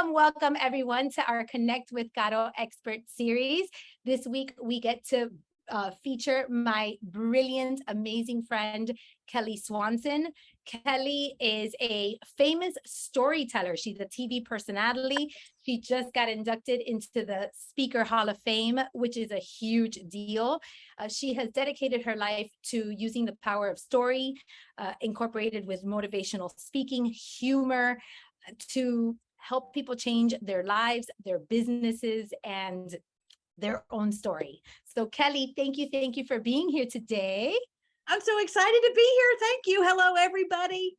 welcome everyone to our Connect with Caro Expert series. This week we get to feature my brilliant, amazing friend, Kelly Swanson. Kelly is a famous storyteller. She's a TV personality. She just got inducted into the Speaker Hall of Fame, which is a huge deal. She has dedicated her life to using the power of story, incorporated with motivational speaking, humor, to help people change their lives, their businesses, and their own story. So Kelly, thank you for being here today. I'm so excited to be here. Thank you. Hello, everybody.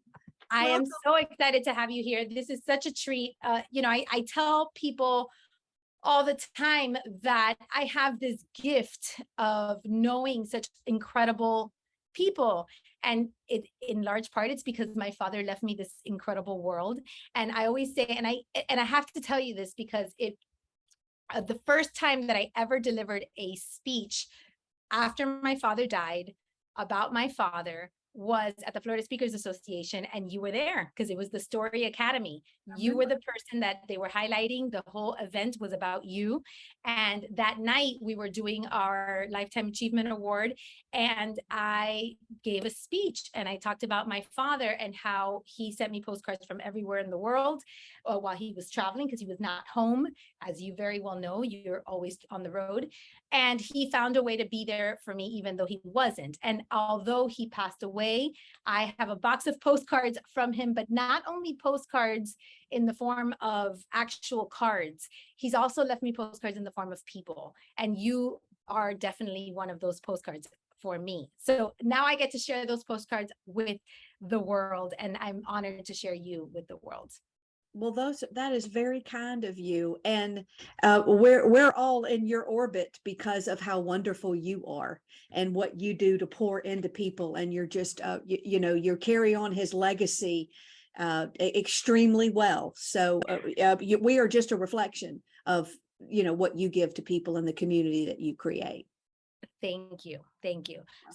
I am so excited to have you here. This is such a treat. I tell people all the time that I have this gift of knowing such incredible people. And in large part, it's because my father left me this incredible world. And I always say, and I have to tell you this because the first time that I ever delivered a speech after my father died about my father was at the Florida Speakers Association, and you were there because it was the Story Academy. You were the person that they were highlighting. The whole event was about you. And that night we were doing our Lifetime Achievement Award, and I gave a speech and I talked about my father and how he sent me postcards from everywhere in the world while he was traveling because he was not home. As you very well know, you're always on the road. And he found a way to be there for me, even though he wasn't. And although he passed away, I have a box of postcards from him, but not only postcards in the form of actual cards. He's also left me postcards in the form of people. And you are definitely one of those postcards for me. So now I get to share those postcards with the world, and I'm honored to share you with the world. Well, that is very kind of you, and we're all in your orbit because of how wonderful you are and what you do to pour into people, and you're just you carry on his legacy extremely well. So we are just a reflection of what you give to people in the community that you create. Thank you.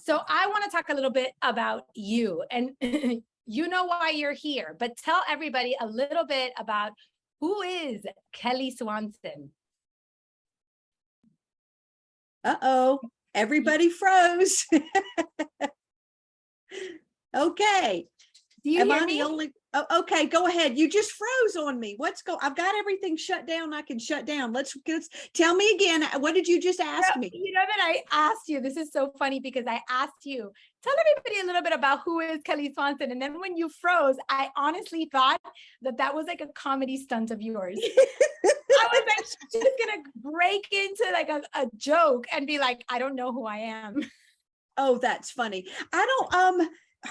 So I want to talk a little bit about you, and you know why you're here, but tell everybody a little bit about who is Kelly Swanson. Uh-oh, everybody froze. Okay. Do you hear me? The only? Oh, okay, go ahead. You just froze on me. I've got everything shut down. I can shut down. Let's tell me again. What did you just ask me? You know that I asked you, this is so funny because I asked you, tell everybody a little bit about who is Kelly Swanson. And then when you froze, I honestly thought that was like a comedy stunt of yours. I was like, she's going to break into like a joke and be like, I don't know who I am. Oh, that's funny.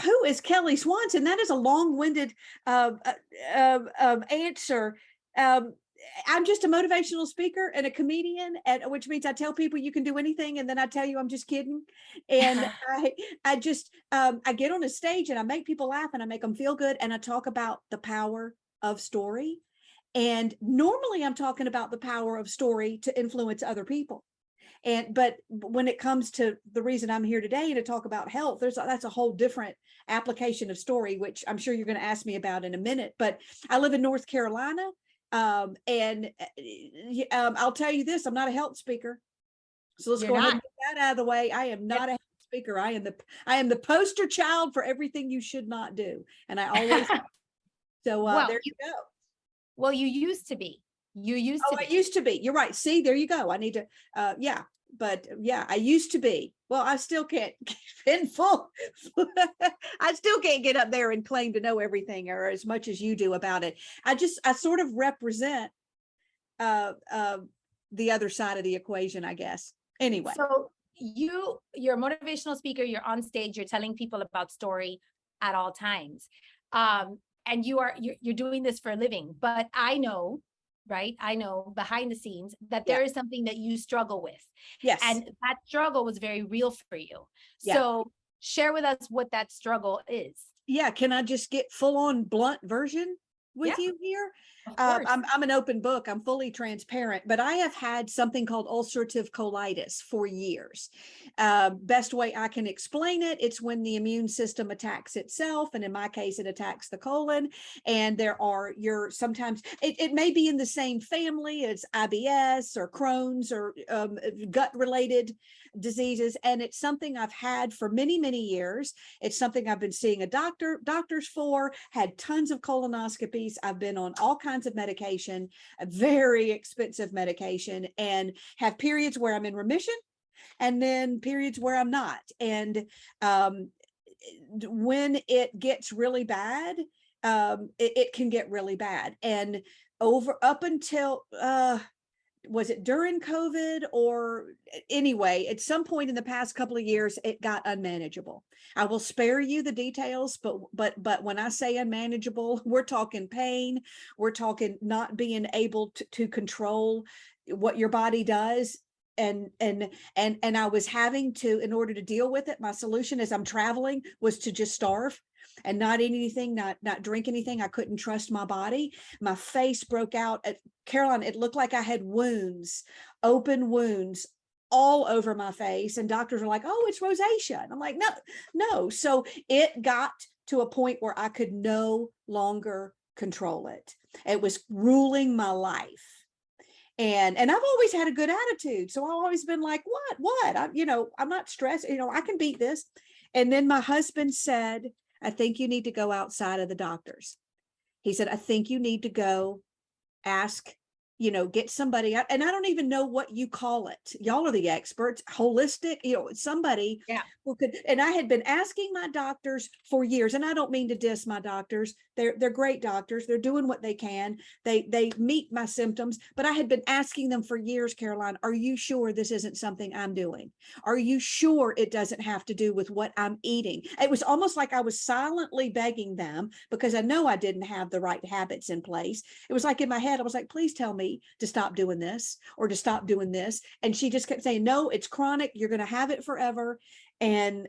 Who is Kelly Swans? And that is a long-winded answer. I'm just a motivational speaker and a comedian, which means I tell people you can do anything, and then I tell you I'm just kidding. And I get on a stage and I make people laugh and I make them feel good, and I talk about the power of story. And normally I'm talking about the power of story to influence other people. But when it comes to the reason I'm here today to talk about health, that's a whole different application of story, which I'm sure you're going to ask me about in a minute. But I live in North Carolina, and I'll tell you this: I'm not a health speaker. So let's go ahead and get that out of the way. I am not a health speaker. I am the poster child for everything you should not do, and I always. So there you go. Well, you used to be. I used to be. You're right. See, there you go. I need to, I used to be. Well, I still can't in full. I still can't get up there and claim to know everything or as much as you do about it. I sort of represent the other side of the equation, I guess. Anyway. So you're a motivational speaker. You're on stage. You're telling people about story at all times. And you're doing this for a living, but I know behind the scenes that there is something that you struggle with. Yes. And that struggle was very real for you. Yeah. So share with us what that struggle is. Yeah. Can I just get full on blunt version with you here? Of course. I'm an open book. I'm fully transparent, but I have had something called ulcerative colitis for years. Best way I can explain it, it's when the immune system attacks itself. And in my case, it attacks the colon. And there are sometimes it may be in the same family as IBS or Crohn's or gut related diseases. And it's something I've had for many, many years. It's something I've been seeing doctors for, had tons of colonoscopies. I've been on all kinds of medication, a very expensive medication, and have periods where I'm in remission and then periods where I'm not. And when it gets really bad, it can get really bad. And up until was it during COVID or anyway, at some point in the past couple of years, it got unmanageable. I will spare you the details, but when I say unmanageable, we're talking pain, we're talking not being able to control what your body does. And I was having to, in order to deal with it, my solution as I'm traveling was to just starve and not eat anything, not drink anything. I couldn't trust my body. My face broke out. Caroline, it looked like I had wounds, open wounds all over my face. And doctors were like, oh, it's rosacea. And I'm like, no. So it got to a point where I could no longer control it. It was ruling my life. And I've always had a good attitude. So I've always been like, what? I'm not stressed. I can beat this. And then my husband said, I think you need to go outside of the doctors. He said, I think you need to go ask, get somebody out. And I don't even know what you call it. Y'all are the experts, holistic, somebody who could. And I had been asking my doctors for years, and I don't mean to diss my doctors. They're great doctors. They're doing what they can. They meet my symptoms, but I had been asking them for years, Caroline, are you sure this isn't something I'm doing? Are you sure it doesn't have to do with what I'm eating? It was almost like I was silently begging them because I know I didn't have the right habits in place. It was like in my head, I was like, please tell me to stop doing this or to stop doing this. And she just kept saying, no, it's chronic. You're going to have it forever. And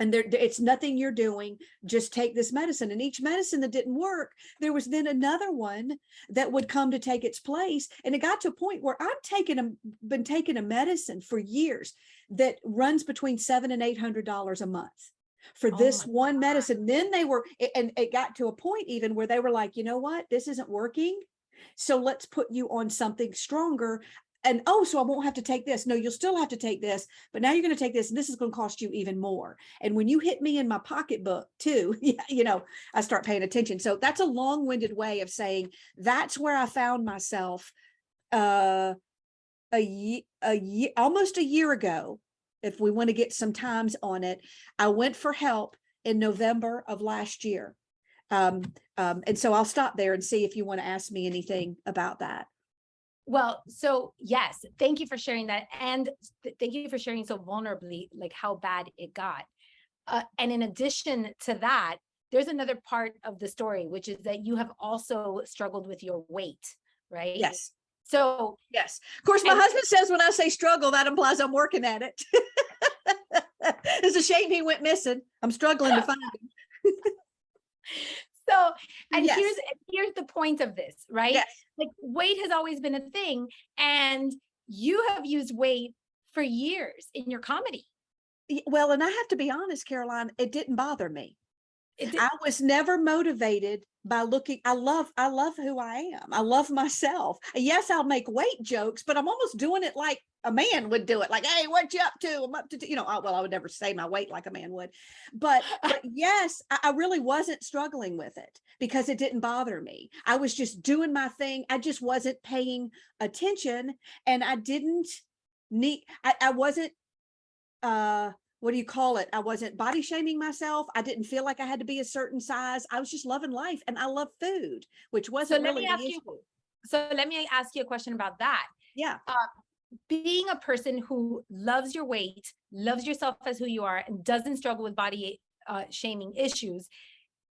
it's nothing you're doing. Just take this medicine. And each medicine that didn't work, there was then another one that would come to take its place. And it got to a point where been taking a medicine for years that runs between $700 and $800 a month for this one medicine. Then and it got to a point even where they were like, you know what, this isn't working. So let's put you on something stronger. And so I won't have to take this. No, you'll still have to take this, but now you're going to take this, and this is going to cost you even more. And when you hit me in my pocketbook too, I start paying attention. So that's a long-winded way of saying that's where I found myself almost a year ago. If we want to get some times on it, I went for help in November of last year. And so I'll stop there and see if you want to ask me anything about that. Well, so yes, thank you for sharing that. And thank you for sharing so vulnerably, like how bad it got. And in addition to that, there's another part of the story, which is that you have also struggled with your weight, right? Yes. So yes, of course, my husband says when I say struggle, that implies I'm working at it. It's a shame he went missing. I'm struggling to find him. So, and yes. here's the point of this, right? Yes. Like weight has always been a thing, and you have used weight for years in your comedy. Well, and I have to be honest, Caroline, it didn't bother me. I was never motivated by looking. I love who I am. I love myself. Yes, I'll make weight jokes, but I'm almost doing it like a man would do it. Like, hey, what you up to? I'm up to, I would never say my weight like a man would, but yes, I really wasn't struggling with it because it didn't bother me. I was just doing my thing. I just wasn't paying attention, and I didn't need, I wasn't, what do you call it? I wasn't body shaming myself. I didn't feel like I had to be a certain size. I was just loving life, and I love food, which wasn't really the issue. So let me ask you a question about that. Yeah. Being a person who loves your weight, loves yourself as who you are, and doesn't struggle with body shaming issues,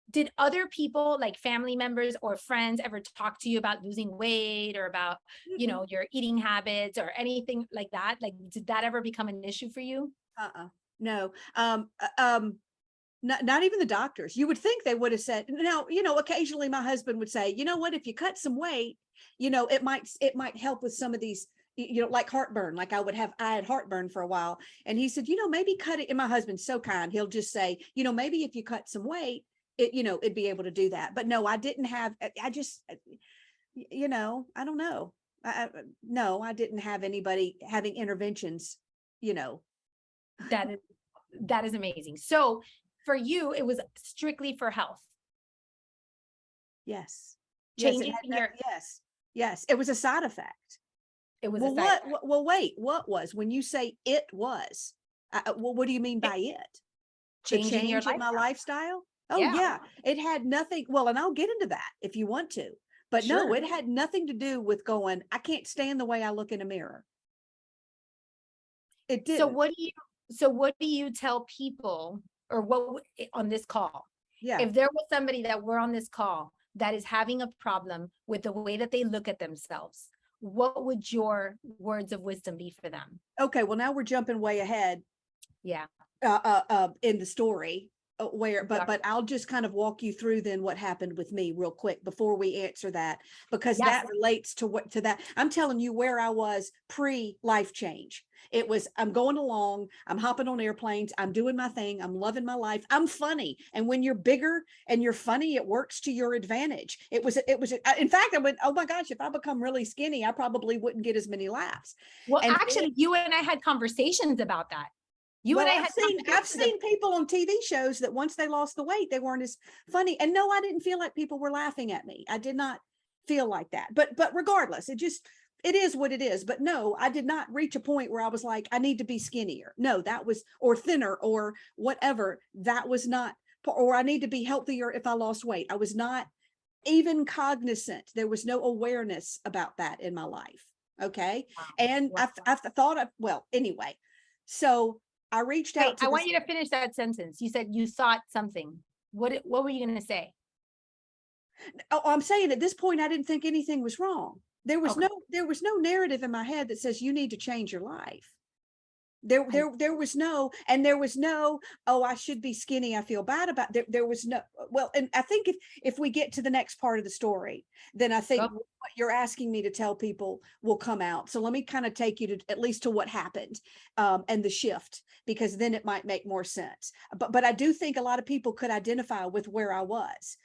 did other people, like family members or friends, ever talk to you about losing weight or about, your eating habits or anything like that? Like, did that ever become an issue for you? No. not even the doctors. You would think they would have said, now, occasionally my husband would say, you know what, if you cut some weight, it might help with some of these, like heartburn. Like I had heartburn for a while. And he said, maybe cut it. And my husband's so kind. He'll just say, maybe if you cut some weight, it'd be able to do that. But no, I didn't have, I just, I don't know. No, I didn't have anybody having interventions, That is amazing. So for you, it was strictly for health. Yes. Changing Yes. It was a side effect. It was Well, a side effect. well, wait, what was, when you say it was, well, what do you mean by it? The Changing your change in my lifestyle? Oh Yeah. yeah, it had nothing. Well, and I'll get into that if you want to, but no, Sure. it had nothing to do with going, I can't stand the way I look in a mirror. It So didn't. what do you tell people, or on this call? Yeah. If there was somebody that were on this call that is having a problem with the way that they look at themselves, what would your words of wisdom be for them? Okay. Well, now we're jumping way ahead. Yeah. In the story, but I'll just kind of walk you through then what happened with me real quick before we answer that, because that relates to that. I'm telling you where I was pre-life change. It was, I'm going along, I'm hopping on airplanes, I'm doing my thing, I'm loving my life, I'm funny. And when you're bigger and you're funny, it works to your advantage. It was, in fact, I went, oh my gosh, if I become really skinny, I probably wouldn't get as many laughs. Well, and actually, you and I had conversations about that. I've seen people on TV shows that once they lost the weight, they weren't as funny. And no, I didn't feel like people were laughing at me. I did not feel like that. But regardless, it is what it is. But no, I did not reach a point where I was like, I need to be skinnier. No, that was, or thinner or whatever. That was not, or I need to be healthier if I lost weight. I was not even cognizant. There was no awareness about that in my life. Okay. Wow. And Wow. I've thought of, well, anyway, so I reached out to I want you to finish that sentence. You said you thought something. What were you going to say? Oh, I'm saying at this point, I didn't think anything was wrong. There was Okay. no narrative in my head that says you need to change your life. There was no, oh, I should be skinny, I feel bad about there was no, well, and I think if we get to the next part of the story, then I think what you're asking me to tell people will come out. So let me kind of take you to at least to what happened, and the shift, because then it might make more sense. But I do think a lot of people could identify with where I was.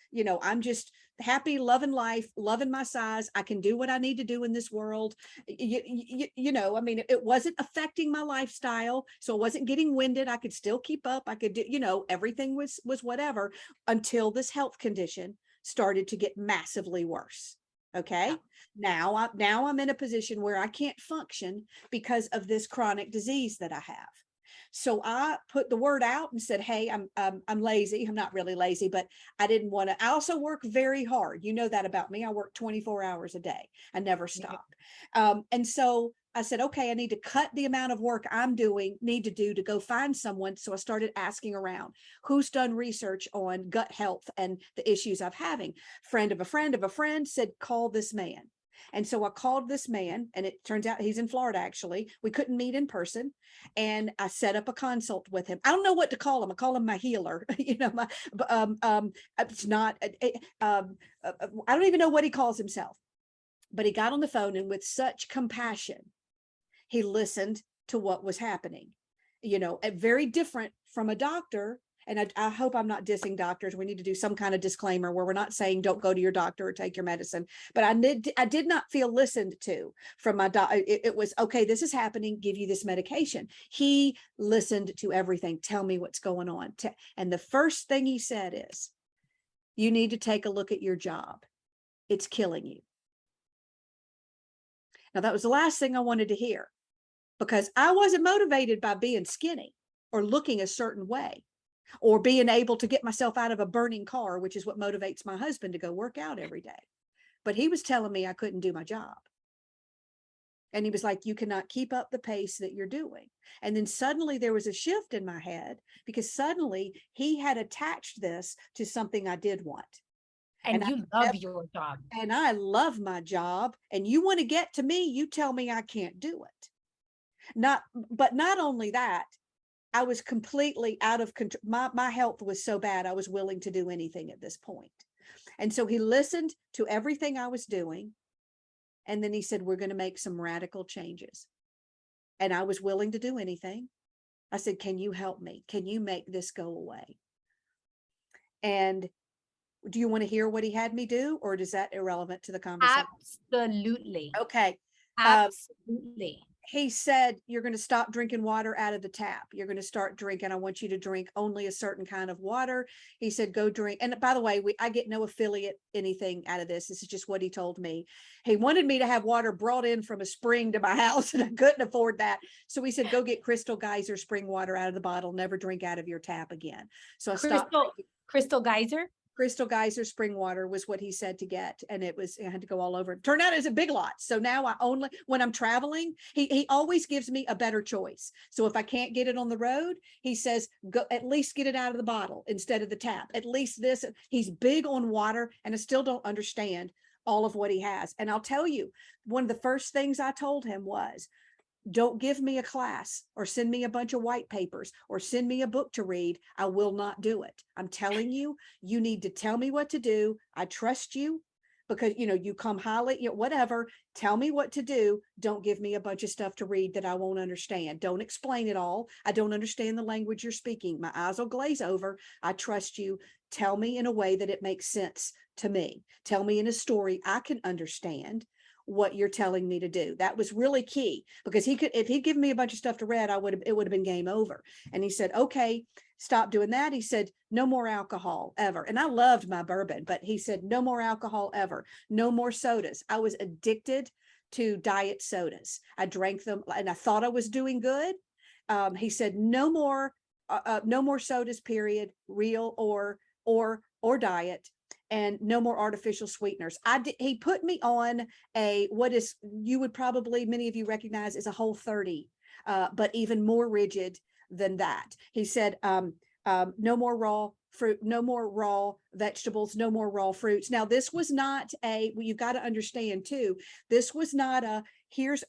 I'm just happy, loving life, loving my size. I can do what I need to do in this world. I mean, it wasn't affecting my lifestyle. So I wasn't getting winded. I could still keep up. I could do, everything was whatever, until this health condition started to get massively worse. Okay. Yeah. Now I'm in a position where I can't function because of this chronic disease that I have. So I put the word out and said, hey, I'm lazy. I'm not really lazy, but I didn't want to. I also work very hard. You know that about me. I work 24 hours a day. I never stop. And so I said, okay, I need to cut the amount of work need to do to go find someone. So I started asking around who's done research on gut health and the issues I'm having. Friend of a friend of a friend said, call this man. And so I called this man, and it turns out he's in Florida. Actually, we couldn't meet in person, and I set up a consult with him. I don't know what to call him. I call him my healer. It's not. I don't even know what he calls himself. But he got on the phone, and with such compassion, he listened to what was happening. Very different from a doctor. And I hope I'm not dissing doctors. We need to do some kind of disclaimer where we're not saying don't go to your doctor or take your medicine. But I did not feel listened to from my doctor. It was, okay, this is happening, give you this medication. He listened to everything. Tell me what's going on. And the first thing he said is, you need to take a look at your job. It's killing you. Now, that was the last thing I wanted to hear, because I wasn't motivated by being skinny or looking a certain way, or being able to get myself out of a burning car, which is what motivates my husband to go work out every day. But he was telling me I couldn't do my job. And he was like, you cannot keep up the pace that you're doing. And then suddenly there was a shift in my head, because suddenly he had attached this to something I did want. And you love your job. And I love my job. And you want to get to me, you tell me I can't do it. But not only that, I was completely out of control. My health was so bad, I was willing to do anything at this point. And so he listened to everything I was doing. And then he said, we're going to make some radical changes. And I was willing to do anything. I said, can you help me? Can you make this go away? And do you want to hear what he had me do, or is that irrelevant to the conversation? Absolutely. Okay. Absolutely. He said, you're going to stop drinking water out of the tap. You're going to start drinking. I want you to drink only a certain kind of water. He said, go drink. And by the way, I get no affiliate anything out of this. This is just what he told me. He wanted me to have water brought in from a spring to my house, and I couldn't afford that. So he said, go get Crystal Geyser spring water out of the bottle. Never drink out of your tap again. So I stopped. Crystal Geyser? Crystal Geyser spring water was what he said to get. And I had to go all over. Turned out it's a big lot. So now I only, when I'm traveling, he always gives me a better choice. So if I can't get it on the road, he says, go at least get it out of the bottle instead of the tap. At least this, he's big on water, and I still don't understand all of what he has. And I'll tell you, one of the first things I told him was, don't give me a class or send me a bunch of white papers or send me a book to read. I will not do it. I'm telling you, you need to tell me what to do. I trust you because, you come highly, whatever, tell me what to do. Don't give me a bunch of stuff to read that I won't understand. Don't explain it all. I don't understand the language you're speaking. My eyes will glaze over. I trust you. Tell me in a way that it makes sense to me. Tell me in a story I can understand what you're telling me to do. That was really key, because if he'd given me a bunch of stuff to read, it would have been game over. And he said, okay, stop doing that. He said, no more alcohol ever. And I loved my bourbon, but he said, no more alcohol ever. No more sodas. I was addicted to diet sodas. I drank them and I thought I was doing good. He said, no more sodas, period, real or diet. And no more artificial sweeteners. He put me on what is, you would probably, many of you recognize, is a Whole30, but even more rigid than that. He said, no more raw fruit, no more raw vegetables, no more raw fruits. Now, this was not you've got to understand too, this was not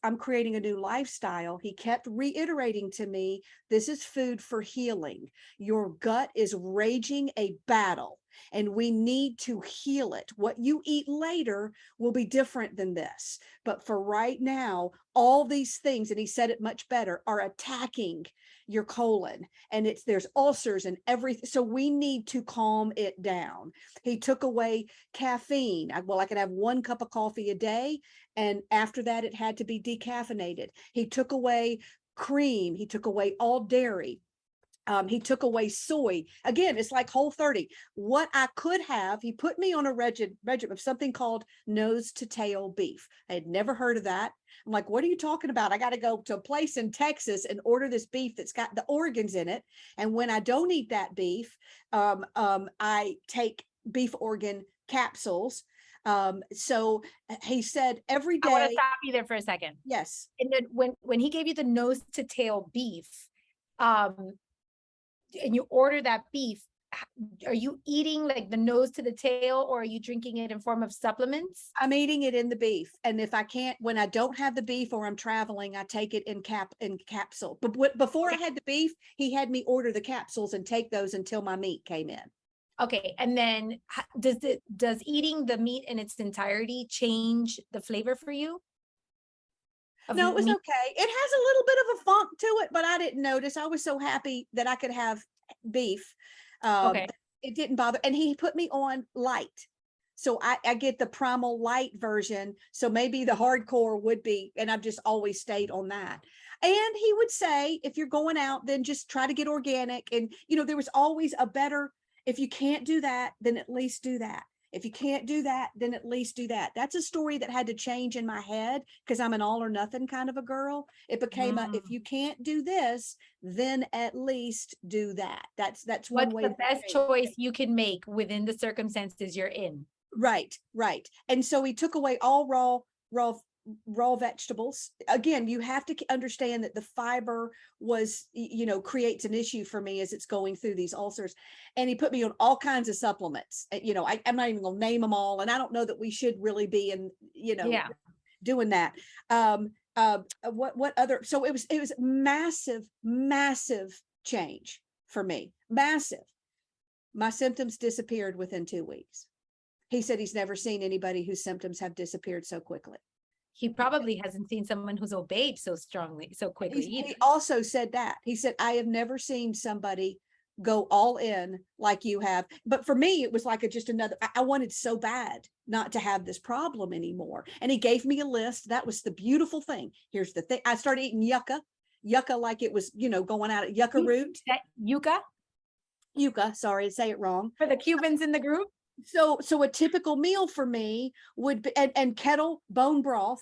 I'm creating a new lifestyle. He kept reiterating to me, this is food for healing. Your gut is raging a battle, and we need to heal it. What you eat later will be different than this. But for right now, all these things, and he said it much better, are attacking your colon, and there's ulcers and everything. So we need to calm it down. He took away caffeine. I could have 1 cup of coffee a day, and after that, it had to be decaffeinated. He took away cream. He took away all dairy. He took away soy. Again, it's like Whole30. What I could have, he put me on a regimen of something called nose to tail beef. I had never heard of that. I'm like, what are you talking about? I got to go to a place in Texas and order this beef that's got the organs in it. And when I don't eat that beef, I take beef organ capsules. So he said every day. I want to stop you there for a second. Yes. And then when he gave you the nose to tail beef, and you order that beef, are you eating like the nose to the tail, or are you drinking it in form of supplements? I'm eating it in the beef. And if I can't, when I don't have the beef or I'm traveling, I take it in capsule. But before I had the beef, he had me order the capsules and take those until my meat came in. Okay. And then does eating the meat in its entirety change the flavor for you? No, it was okay. It has a little bit of a funk to it, but I didn't notice. I was so happy that I could have beef. Okay. It didn't bother. And he put me on light. So I get the primal light version. So maybe the hardcore would be, and I've just always stayed on that. And he would say, if you're going out, then just try to get organic. And, there was always a better, if you can't do that, then at least do that. If you can't do that, then at least do that. That's a story that had to change in my head, because I'm an all or nothing kind of a girl. It became if you can't do this, then at least do that. That's one way. What's the best choice you can make within the circumstances you're in? Right. And so he took away all raw vegetables. Again, you have to understand that the fiber was, creates an issue for me as it's going through these ulcers. And he put me on all kinds of supplements. I'm not even gonna name them all, and I don't know that we should really be doing that. What other? So it was massive change for me, massive. My symptoms disappeared within 2 weeks. He said he's never seen anybody whose symptoms have disappeared so quickly. He probably hasn't seen someone who's obeyed so strongly, so quickly either. He also said that. He said, I have never seen somebody go all in like you have. But for me, it was like just another, I wanted so bad not to have this problem anymore. And he gave me a list. That was the beautiful thing. Here's the thing. I started eating yucca like it was, going out at yucca root. Yucca, sorry to say it wrong. For the Cubans in the group. So a typical meal for me would be, and kettle bone broth.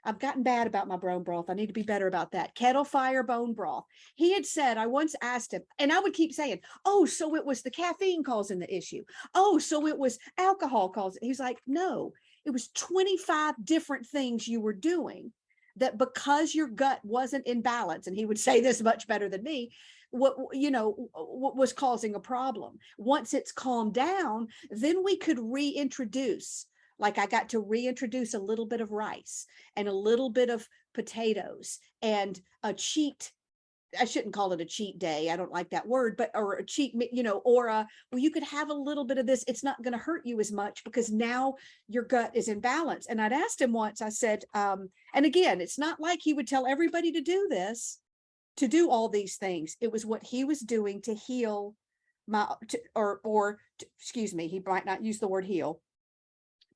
I've gotten bad about my bone broth. I need to be better about that. Kettle fire bone broth. He had said, I once asked him, and I would keep saying, oh, so it was the caffeine causing the issue. Oh, so it was alcohol causing. He's like, no, it was 25 different things you were doing that because your gut wasn't in balance. And he would say this much better than me. What was causing a problem. Once it's calmed down, then we could reintroduce. Like I got to reintroduce a little bit of rice and a little bit of potatoes and a cheat. I shouldn't call it a cheat day. I don't like that word, but, or a cheat, well, you could have a little bit of this. It's not going to hurt you as much because now your gut is in balance. And I'd asked him once, I said, and again, it's not like he would tell everybody to do this, to do all these things. It was what he was doing to heal excuse me, he might not use the word heal,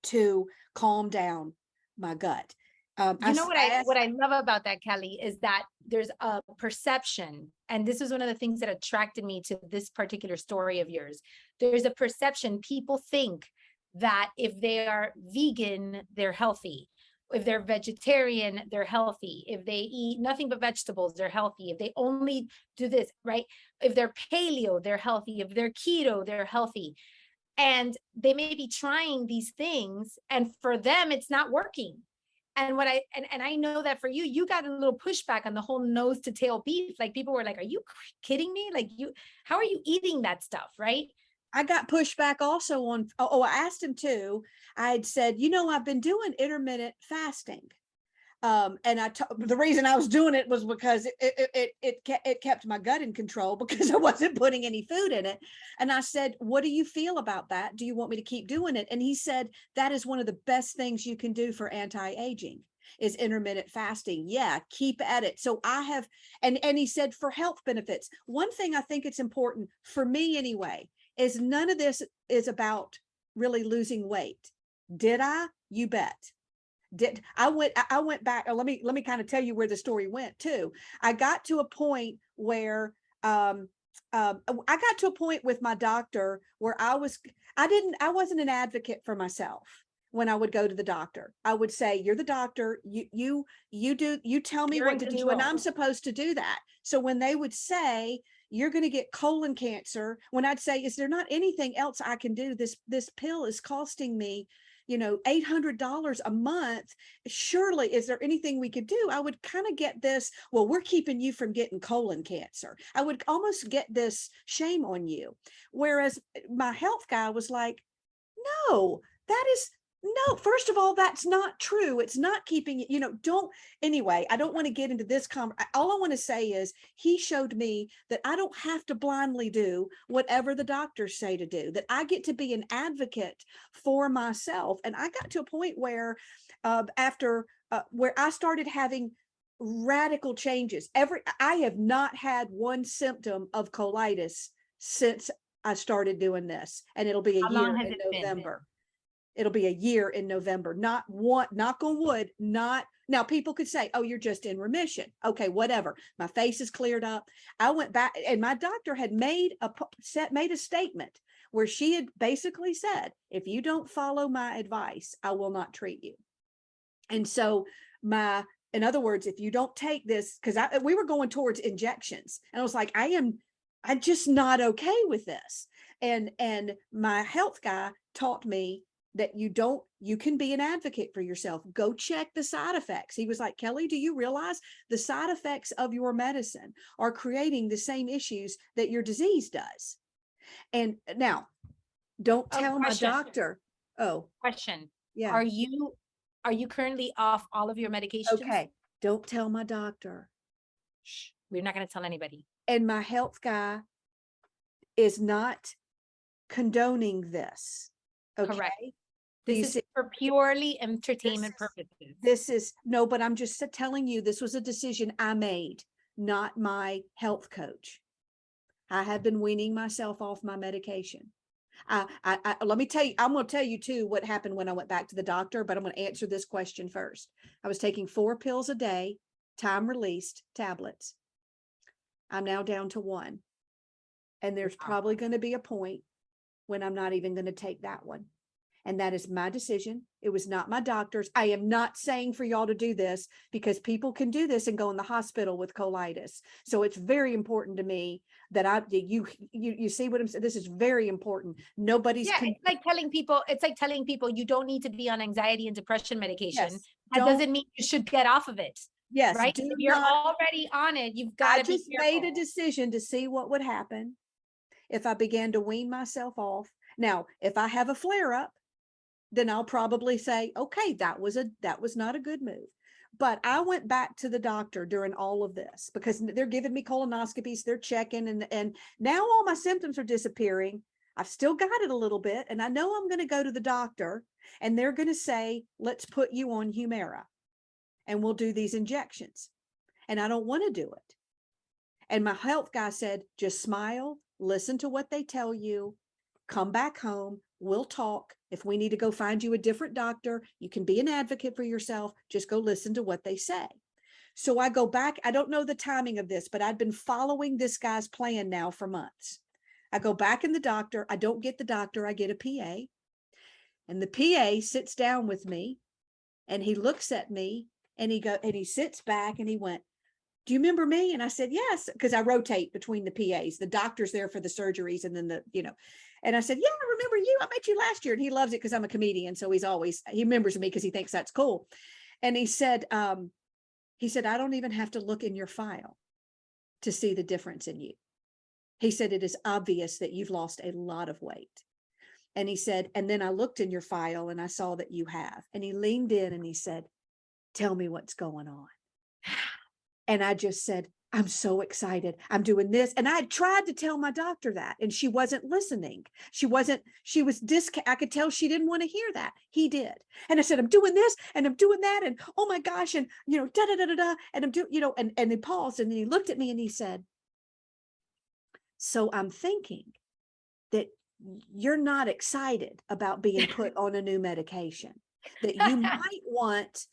to calm down my gut. What I love about that, Kelly, is that there's a perception, and this is one of the things that attracted me to this particular story of yours. There's a perception. People think that if they are vegan, they're healthy. If they're vegetarian, they're healthy. If they eat nothing but vegetables, they're healthy. If they only do this, right? If they're paleo, they're healthy. If they're keto, they're healthy. And they may be trying these things, and for them, it's not working. And I know that for you, you got a little pushback on the whole nose to tail beef. Like people were like, are you kidding me? Like how are you eating that stuff? Right. I got pushback also on, I asked him too. I had said, I've been doing intermittent fasting. And the reason I was doing it was because it kept my gut in control because I wasn't putting any food in it. And I said, what do you feel about that? Do you want me to keep doing it? And he said, that is one of the best things you can do for anti-aging is intermittent fasting. Yeah, keep at it. So I have, and he said for health benefits, one thing I think it's important for me anyway, is none of this is about really losing weight. Did I? You bet. I went back. Let me kind of tell you where the story went too. I got to a point where I got to a point with my doctor where I wasn't an advocate for myself. When I would go to the doctor, I would say, you're the doctor, you tell me what to do, and I'm supposed to do that. So when they would say, you're going to get colon cancer, when I'd say, is there not anything else I can do? This pill is costing me, $800 a month. Surely, is there anything we could do? I would kind of get this, well, we're keeping you from getting colon cancer. I would almost get this shame on you. Whereas my health guy was like, no, first of all, that's not true. It's not keeping it, anyway, I don't want to get into this. All I want to say is he showed me that I don't have to blindly do whatever the doctors say to do, that I get to be an advocate for myself. And I got to a point where where I started having radical changes. I have not had one symptom of colitis since I started doing this, and it'll be a year in November. It'll be a year in November. Not one, knock on wood, not now. People could say, oh, you're just in remission. Okay, whatever. My face is cleared up. I went back, and my doctor had made a statement where she had basically said, if you don't follow my advice, I will not treat you. And so in other words, if you don't take this, because we were going towards injections, and I was like, I'm just not okay with this. And my health guy taught me that you can be an advocate for yourself. Go check the side effects. He was like, Kelly, do you realize the side effects of your medicine are creating the same issues that your disease does? And now, don't tell my doctor. Question. Yeah. Are you currently off all of your medications? Okay. Don't tell my doctor. Shh. We're not going to tell anybody. And my health guy is not condoning this. Okay. Correct. Do you This is see? for purely entertainment purposes. This is no, but I'm just telling you, this was a decision I made, not my health coach. I have been weaning myself off my medication. Let me tell you, I'm going to tell you too what happened when I went back to the doctor, but I'm going to answer this question first. I was taking 4 pills a day, time released tablets. I'm now down to 1. And there's probably going to be a point when I'm not even going to take that one. And that is my decision. It was not my doctor's. I am not saying for y'all to do this, because people can do this and go in the hospital with colitis. So it's very important to me that you see what I'm saying. This is very important. Nobody's. Yeah, it's like telling people you don't need to be on anxiety and depression medication. Yes, that doesn't mean you should get off of it. Yes, right? If you're already on it, you've got to be just made a decision to see what would happen if I began to wean myself off. Now, if I have a flare up, then I'll probably say, okay, that was not a good move. But I went back to the doctor during all of this because they're giving me colonoscopies, they're checking, and now all my symptoms are disappearing. I've still got it a little bit, and I know I'm going to go to the doctor and they're going to say, let's put you on Humira and we'll do these injections. And I don't want to do it. And my health guy said, just smile, listen to what they tell you, come back home, we'll talk. If we need to go find you a different doctor, you can be an advocate for yourself. Just go listen to what they say. So I go back. I don't know the timing of this, but I'd been following this guy's plan now for months. I go back in the doctor. I don't get the doctor. I get a PA. And the PA sits down with me and he looks at me and he sits back and he went, do you remember me? And I said, yes, because I rotate between the PAs. The doctor's there for the surgeries and then and I said, yeah, I remember you. I met you last year. And he loves it because I'm a comedian. So he remembers me because he thinks that's cool. And he said, I don't even have to look in your file to see the difference in you. He said, it is obvious that you've lost a lot of weight. And he said, and then I looked in your file and I saw that you have. And he leaned in and he said, tell me what's going on. And I just said, I'm so excited. I'm doing this. And I had tried to tell my doctor that, and she wasn't listening. I could tell she didn't want to hear that. He did. And I said, I'm doing this and I'm doing that. And oh my gosh. And, da, da, da, da, da. And I'm doing, and he paused and then he looked at me and he said, so I'm thinking that you're not excited about being put on a new medication, that you might want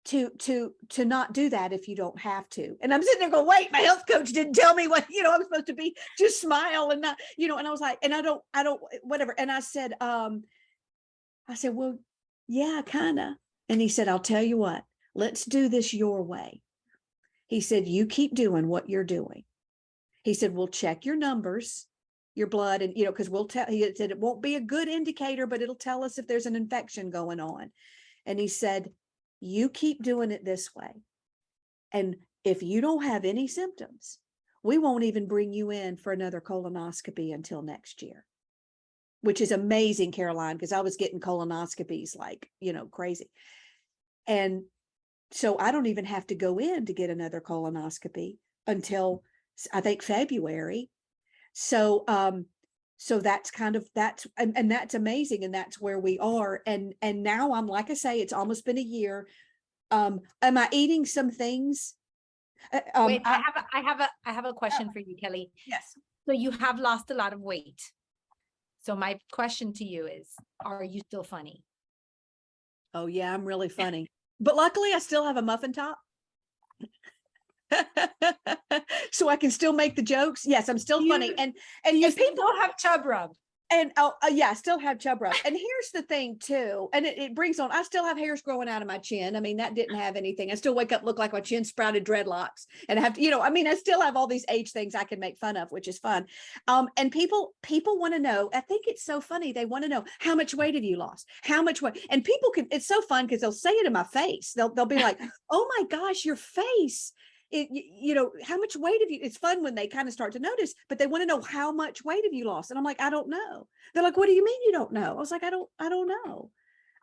to not do that if you don't have to. And I'm sitting there going, wait, my health coach didn't tell me what, I'm supposed to be, just smile and not, and I was like, and I don't, whatever. And I said, well, yeah, kind of. And he said, I'll tell you what, let's do this your way. He said, you keep doing what you're doing. He said, we'll check your numbers, your blood, and, because he said, it won't be a good indicator, but it'll tell us if there's an infection going on. And he said, you keep doing it this way. And if you don't have any symptoms, we won't even bring you in for another colonoscopy until next year, which is amazing, Caroline, because I was getting colonoscopies like, crazy. And so I don't even have to go in to get another colonoscopy until I think February. So that's and that's amazing. And that's where we are. And now I'm, like I say, it's almost been a year. Am I eating some things? Wait, I have a question for you, Kelly. Yes. So you have lost a lot of weight. So my question to you is, are you still funny? Oh yeah, I'm really funny. But luckily I still have a muffin top. So I can still make the jokes. Yes, I'm still funny. And people have chub rub. And yeah, I still have chub rub. And here's the thing too, and it brings on, I still have hairs growing out of my chin. I mean, that didn't have anything. I still wake up, look like my chin sprouted dreadlocks, and I have to, I still have all these age things I can make fun of, which is fun. And people want to know, I think it's so funny. They want to know, how much weight have you lost? How much weight? And people it's so fun because they'll say it in my face. They'll be like, oh my gosh, your face. How much weight have you? It's fun when they kind of start to notice, but they want to know, how much weight have you lost? And I'm like, I don't know. They're like, what do you mean you don't know? I was like, I don't know.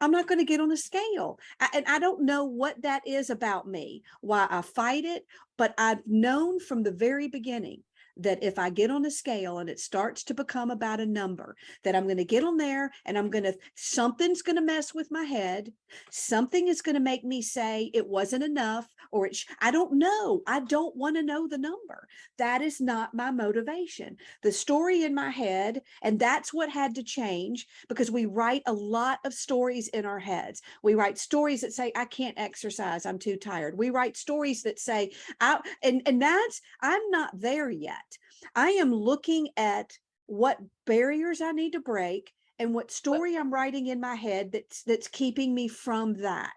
I'm not going to get on a scale. And I don't know what that is about me, why I fight it, but I've known from the very beginning that if I get on a scale and it starts to become about a number, that I'm going to get on there and something's going to mess with my head. Something is going to make me say it wasn't enough, or I don't know. I don't want to know the number. That is not my motivation. The story in my head, and that's what had to change, because we write a lot of stories in our heads. We write stories that say, I can't exercise, I'm too tired. We write stories that say, I'm not there yet. I am looking at what barriers I need to break and what story I'm writing in my head that's keeping me from that.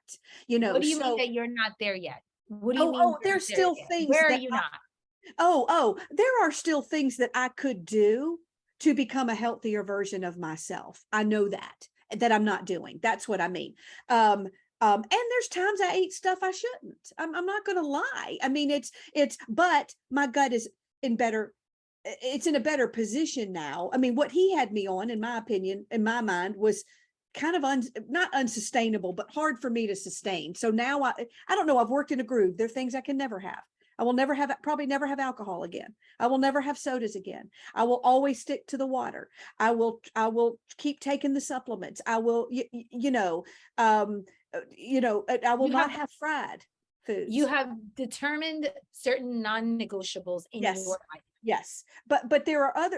What do you mean that you're not there yet? What do you mean? Oh, there's still things Where are that you not? there are still things that I could do to become a healthier version of myself. I know that I'm not doing. That's what I mean. And there's times I eat stuff I shouldn't. I'm not going to lie. I mean, but my gut is it's in a better position now. I mean, what he had me on, in my opinion, in my mind, was kind of not unsustainable, but hard for me to sustain. So now I don't know. I've worked in a groove. There are things I can never have. I will probably never have alcohol again. I will never have sodas again. I will always stick to the water. I will keep taking the supplements. I will, I will not have fried foods. You have determined certain non-negotiables in your life. Yes, but there are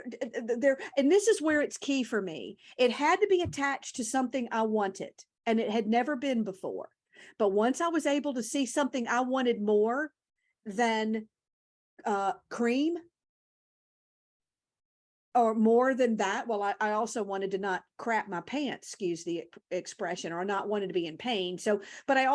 and this is where it's key for me. It had to be attached to something I wanted, and it had never been before. But once I was able to see something I wanted more than cream, or more than that, well, I also wanted to not crap my pants, excuse the expression, or not wanted to be in pain. So, but I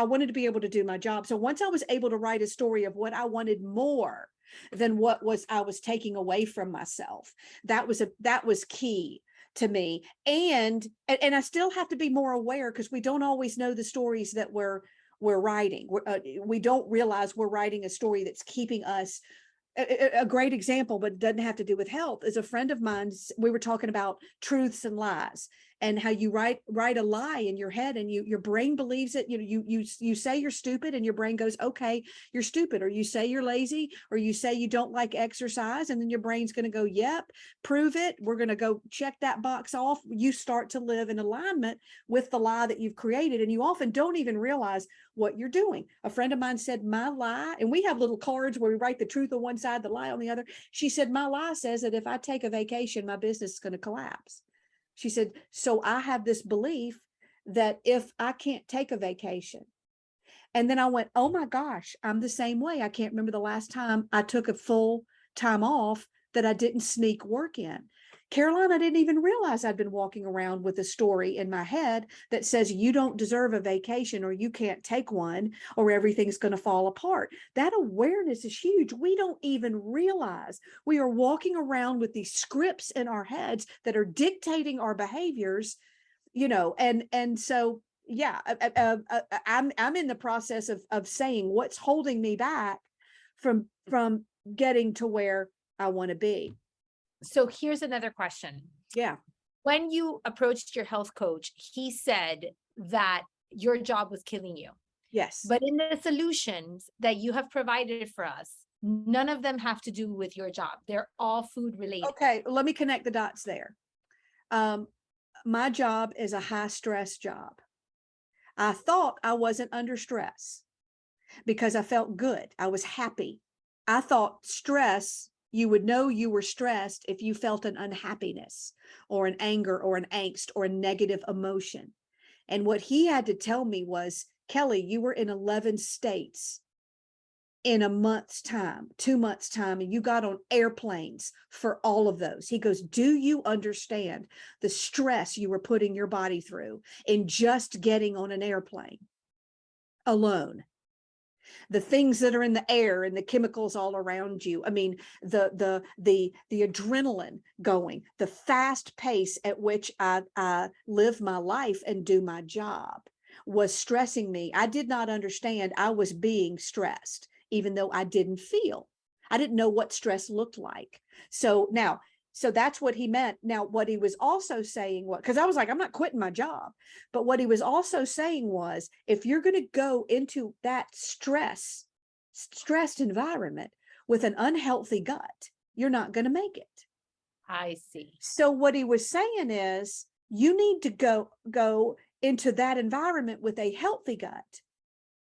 wanted to be able to do my job. So once I was able to write a story of what I wanted more than what I was taking away from myself, that was key to me. And I still have to be more aware, because we don't always know the stories that we're writing. We don't realize we're writing a story that's keeping us. A great example, but doesn't have to do with health, is a friend of mine's. We were talking about truths and lies, and how you write a lie in your head, and your brain believes it. You say you're stupid, and your brain goes, okay, you're stupid. Or you say you're lazy, or you say you don't like exercise, and then your brain's going to go, yep, prove it. We're going to go check that box off. You start to live in alignment with the lie that you've created, and you often don't even realize what you're doing. A friend of mine said, my lie, and we have little cards where we write the truth on one side, the lie on the other. She said, my lie says that if I take a vacation, my business is going to collapse. She said, so I have this belief that if I can't take a vacation. And then I went, oh my gosh, I'm the same way. I can't remember the last time I took a full time off that I didn't sneak work in. Caroline, I didn't even realize I'd been walking around with a story in my head that says you don't deserve a vacation, or you can't take one, or everything's going to fall apart. That awareness is huge. We don't even realize we are walking around with these scripts in our heads that are dictating our behaviors, and so, yeah, I'm in the process of saying what's holding me back from getting to where I want to be. So here's another question. Yeah. When you approached your health coach, he said that your job was killing you. Yes. But in the solutions that you have provided for us, none of them have to do with your job. They're all food related. Okay, let me connect the dots there. My job is a high stress job. I thought I wasn't under stress because I felt good. I was happy. I thought stress, you would know you were stressed if you felt an unhappiness or an anger or an angst or a negative emotion. And what he had to tell me was, Kelly, you were in 11 states in a month's time, 2 months' time, and you got on airplanes for all of those. He goes, do you understand the stress you were putting your body through in just getting on an airplane alone? The things that are in the air and the chemicals all around you. I mean, the adrenaline going, the fast pace at which I live my life and do my job was stressing me. I did not understand I was being stressed, even though I didn't know what stress looked like. So now, So that's what he meant. Now, what he was also saying was, because I was like, I'm not quitting my job. But what he was also saying was, if you're going to go into that stressed environment with an unhealthy gut, you're not going to make it. I see. So what he was saying is, you need to go into that environment with a healthy gut.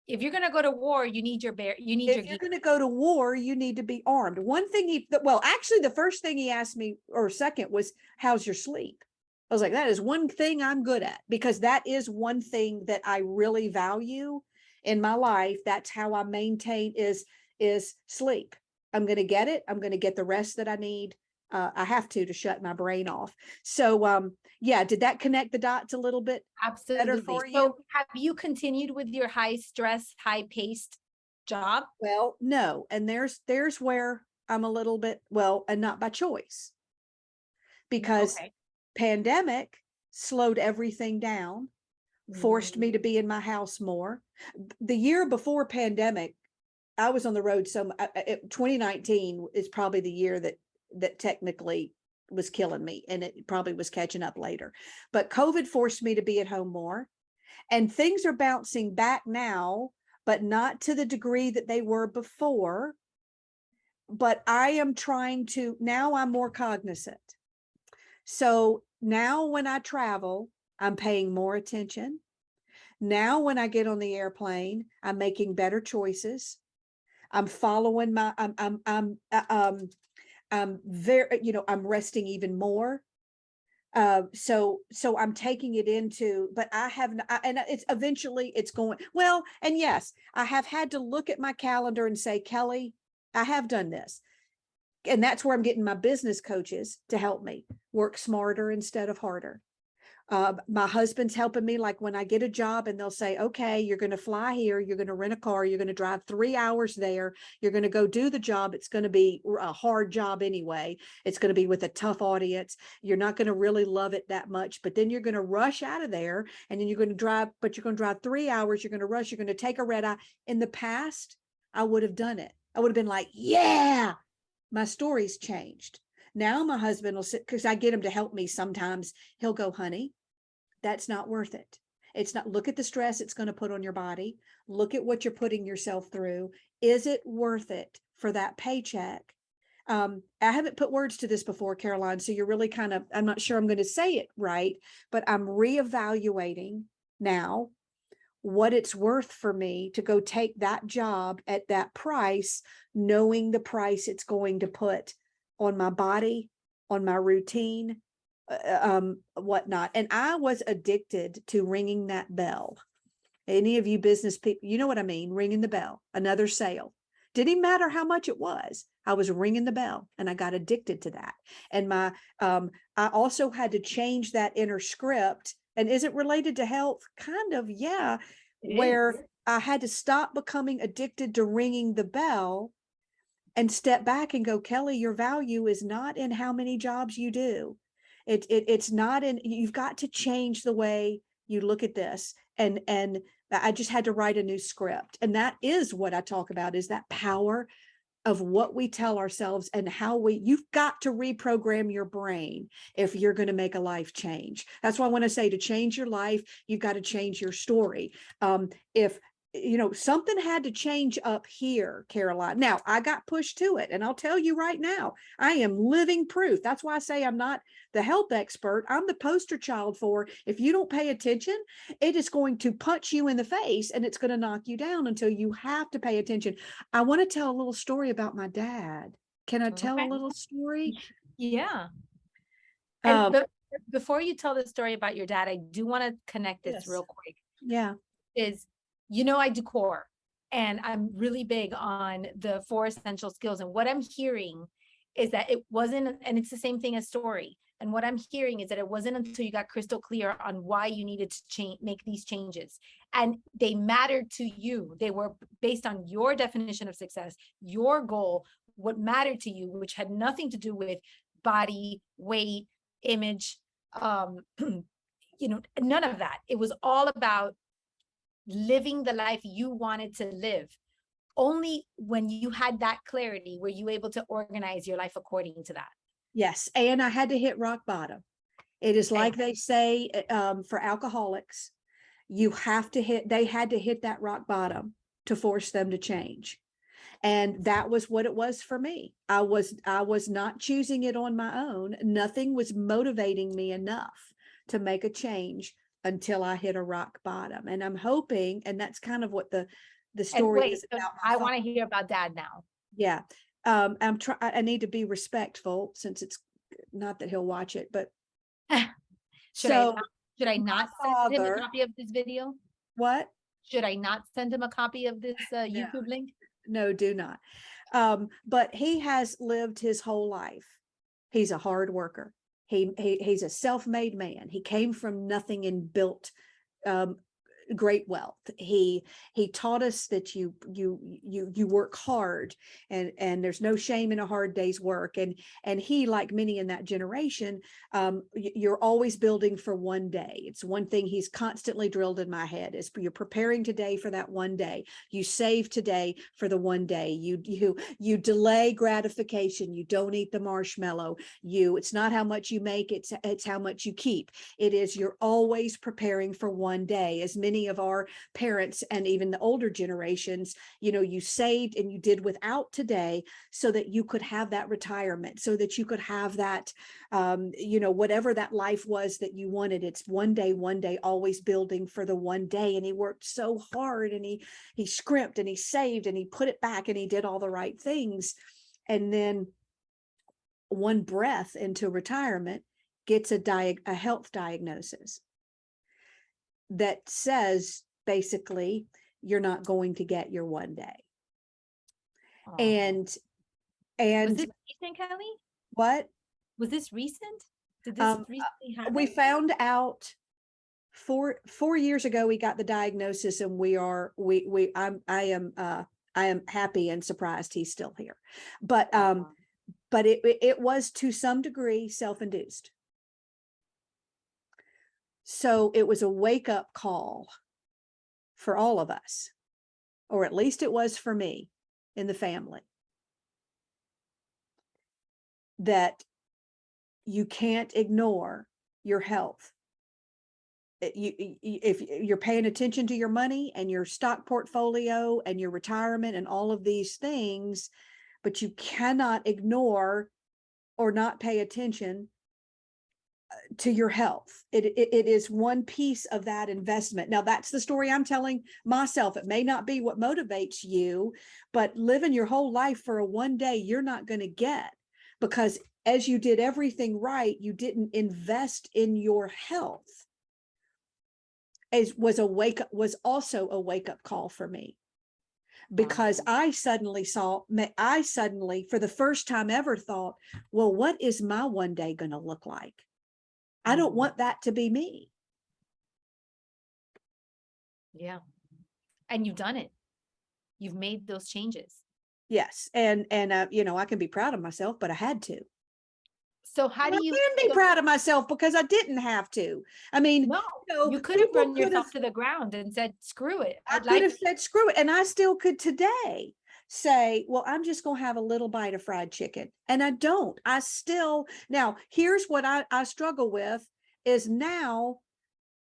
If you're going to go to war, you need your you need your If you're gear. going to go to war, you need to be armed. One thing actually, the first thing he asked me, or second, was, how's your sleep? I was like, that is one thing I'm good at, because that is one thing that I really value in my life. That's how I maintain is sleep. I'm going to get it. I'm going to get the rest that I need. I have to shut my brain off. So, yeah, did that connect the dots a little bit better Absolutely. for you? So have you continued with your high stress, high paced job? Well, no. And there's where I'm a little bit, well, and not by choice, because Okay. pandemic slowed everything down, forced me to be in my house more. The year before pandemic, I was on the road. So 2019 is probably the year that technically was killing me, and it probably was catching up later. But COVID forced me to be at home more, and things are bouncing back now, but not to the degree that they were before. But I am trying to, now I'm more cognizant. So now when I travel, I'm paying more attention. Now when I get on the airplane, I'm making better choices. I'm following my, I'm very, I'm resting even more. So I'm taking it into, but I have, and it's eventually it's going, well, and yes, I have had to look at my calendar and say, Kelly, I have done this. And that's where I'm getting my business coaches to help me work smarter instead of harder. My husband's helping me, like when I get a job and they'll say, okay, you're going to fly here, you're going to rent a car, you're going to drive 3 hours there, you're going to go do the job. It's going to be a hard job anyway. It's going to be with a tough audience. You're not going to really love it that much, but then you're going to rush out of there, and then you're going to drive, but you're going to drive 3 hours. You're going to rush, you're going to take a red eye. In the past, I would have done it. I would have been like, yeah, my story's changed. Now my husband will sit, because I get him to help me sometimes. He'll go, honey, that's not worth it. It's not, look at the stress it's going to put on your body. Look at what you're putting yourself through. Is it worth it for that paycheck? I haven't put words to this before, Caroline, so you're really kind of, I'm not sure I'm going to say it right, but I'm reevaluating now what it's worth for me to go take that job at that price, knowing the price it's going to put on my body, on my routine, whatnot. And I was addicted to ringing that bell. Any of you business people, you know what I mean? Ringing the bell, another sale. Didn't matter how much it was. I was ringing the bell, and I got addicted to that. And I also had to change that inner script. And is it related to health? Kind of, yeah. Where I had to stop becoming addicted to ringing the bell and step back and go, Kelly, your value is not in how many jobs you do. It's not in, you've got to change the way you look at this. And I just had to write a new script. And that is what I talk about, is that power of what we tell ourselves and how you've got to reprogram your brain if you're going to make a life change. That's why I want to say, to change your life, you've got to change your story. If something had to change up here, Caroline. Now I got pushed to it, and I'll tell you right now, I am living proof. That's why I say I'm not the health expert. I'm the poster child for, if you don't pay attention, it is going to punch you in the face, and it's going to knock you down until you have to pay attention. I want to tell a little story about my dad. Can I tell a little story? Yeah. And before you tell the story about your dad, I do want to connect this real quick. Yeah. I do core, and I'm really big on the 4 essential skills. And what I'm hearing is that it wasn't, and it's the same thing as story. And what I'm hearing is that it wasn't until you got crystal clear on why you needed to make these changes, and they mattered to you. They were based on your definition of success, your goal, what mattered to you, which had nothing to do with body, weight, image, none of that. It was all about living the life you wanted to live. Only when you had that clarity were you able to organize your life according to that. Yes. And I had to hit rock bottom. It is like they say, for alcoholics, you have to they had to hit that rock bottom to force them to change. And that was what it was for me. I was not choosing it on my own. Nothing was motivating me enough to make a change until I hit a rock bottom. And I'm hoping, and that's kind of what the story is about. I want to hear about Dad now. Yeah. I need to be respectful, since it's not that he'll watch it, but should I not send him a copy of this video? What? Should I not send him a copy of this YouTube No. link? No, do not. But he has lived his whole life. He's a hard worker. He's a self-made man. He came from nothing and built great wealth. He taught us that you work hard, and there's no shame in a hard day's work. And he, like many in that generation, you're always building for one day. It's one thing he's constantly drilled in my head, is you're preparing today for that one day. You save today for the one day. You delay gratification. You don't eat the marshmallow. It's not how much you make, it's how much you keep. It is, you're always preparing for one day. As many of our parents and even the older generations, you saved and you did without today so that you could have that retirement, so that you could have that, whatever that life was that you wanted. It's one day, always building for the one day. And he worked so hard, and he scrimped, and he saved, and he put it back, and he did all the right things. And then one breath into retirement, gets a health diagnosis that says, basically, you're not going to get your one day. Oh. And was this recent, Kelly? What? Was this recent? Did this recently happen? We found out 4 years ago. We got the diagnosis, and I am happy and surprised he's still here. But it was to some degree self-induced. So it was a wake-up call for all of us, or at least it was for me in the family, that you can't ignore your health. If you're paying attention to your money and your stock portfolio and your retirement and all of these things, but you cannot ignore or not pay attention to your health. It is one piece of that investment. Now, that's the story I'm telling myself. It may not be what motivates you, but living your whole life for a one day you're not going to get, because as you did everything right, you didn't invest in your health. Was also a wake-up call for me, because I suddenly, for the first time ever, thought, well, what is my one day going to look like? I don't want that to be me. Yeah. And you've done it. You've made those changes. Yes. And I can be proud of myself, but I had to. So how do you can be proud of myself, because I didn't have to. I mean, no, you could have run yourself to the ground and said, screw it. I could have said, screw it. And I still could today say, well, I'm just going to have a little bite of fried chicken. And I don't. Now, here's what I struggle with, is now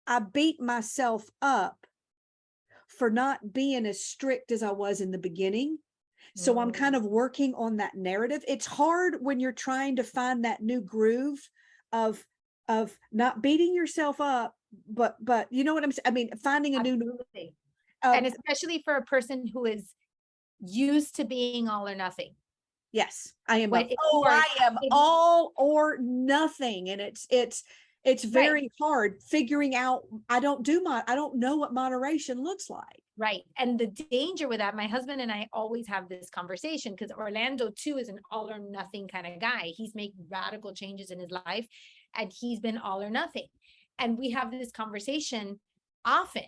I beat myself up for not being as strict as I was in the beginning. So I'm kind of working on that narrative. It's hard when you're trying to find that new groove of not beating yourself up, but you know what I'm saying? I mean, finding a new, and especially for a person who is used to being all or nothing. Yes, I am. I am all or nothing. And it's very hard figuring out. I don't know what moderation looks like. Right. And the danger with that, my husband and I always have this conversation, because Orlando too is an all or nothing kind of guy. He's made radical changes in his life, and he's been all or nothing. And we have this conversation often